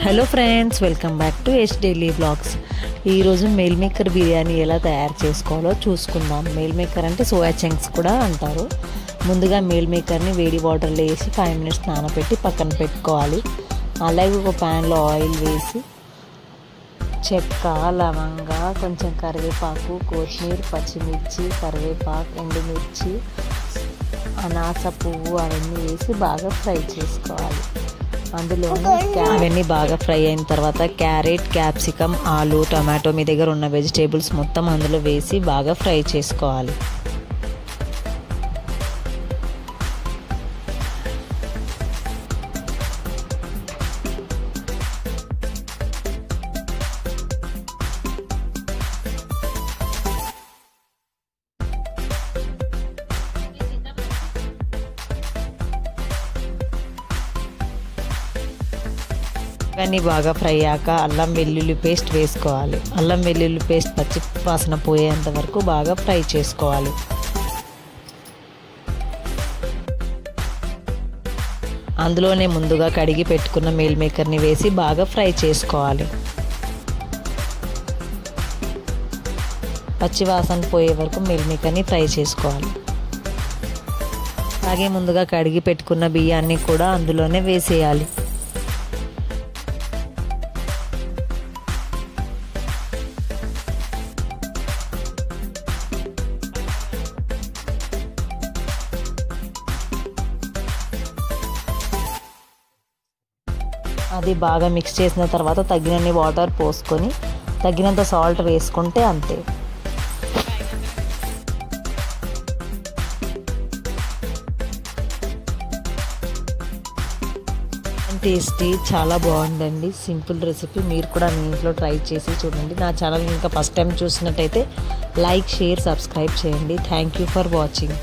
Hello friends, welcome back to S daily blogs. ఈరోజు meal maker biryani ఎలా తయారు చేసుకోవాలో చూసుకుందాం. మీల్ మేకర్ అంటే సోయా చంక్స్ కూడా అంటారు. ముందుగా మీల్ మేకర్ని వేడి వాటర్లో వేసి 5 మినిట్స్ నానబెట్టి పక్కన పెట్టుకోవాలి. అలాగే ఒక ప్యాన్లో ఆయిల్ వేసి చెక్క, లవంగ, కొంచెం కరివేపాకు, కొత్తిమీర, పచ్చిమిర్చి, కరివేపాకు, ఎండుమిర్చి, అనాస పువ్వు అవన్నీ వేసి బాగా ఫ్రై చేసుకోవాలి. అందులో అవన్నీ బాగా ఫ్రై అయిన తర్వాత క్యారెట్, క్యాప్సికమ్, ఆలు, టమాటో, మీ దగ్గర ఉన్న వెజిటేబుల్స్ మొత్తం అందులో వేసి బాగా ఫ్రై చేసుకోవాలి. ఇవన్నీ బాగా ఫ్రై అయ్యాక అల్లం వెల్లుల్లి పేస్ట్ వేసుకోవాలి. అల్లం వెల్లుల్లి పేస్ట్ పచ్చి వాసన పోయేంత వరకు బాగా ఫ్రై చేసుకోవాలి. అందులోనే ముందుగా కడిగి పెట్టుకున్న మీల్ మేకర్ని వేసి బాగా ఫ్రై చేసుకోవాలి. పచ్చి వాసన పోయే వరకు మీల్ మేకర్ని ఫ్రై చేసుకోవాలి. అలాగే ముందుగా కడిగి పెట్టుకున్న బియ్యాన్ని కూడా అందులోనే వేసేయాలి. అది బాగా మిక్స్ చేసిన తర్వాత తగినన్ని వాటర్ పోసుకొని తగినంత సాల్ట్ వేసుకుంటే అంతే. టేస్టీ, చాలా బాగుందండి. Simple recipe. మీరు కూడా మీ ఇంట్లో ట్రై చేసి చూడండి. నా ఛానల్ ఇంకా ఫస్ట్ టైం చూసినట్టయితే లైక్, షేర్, సబ్స్క్రైబ్ చేయండి. Thank you for watching.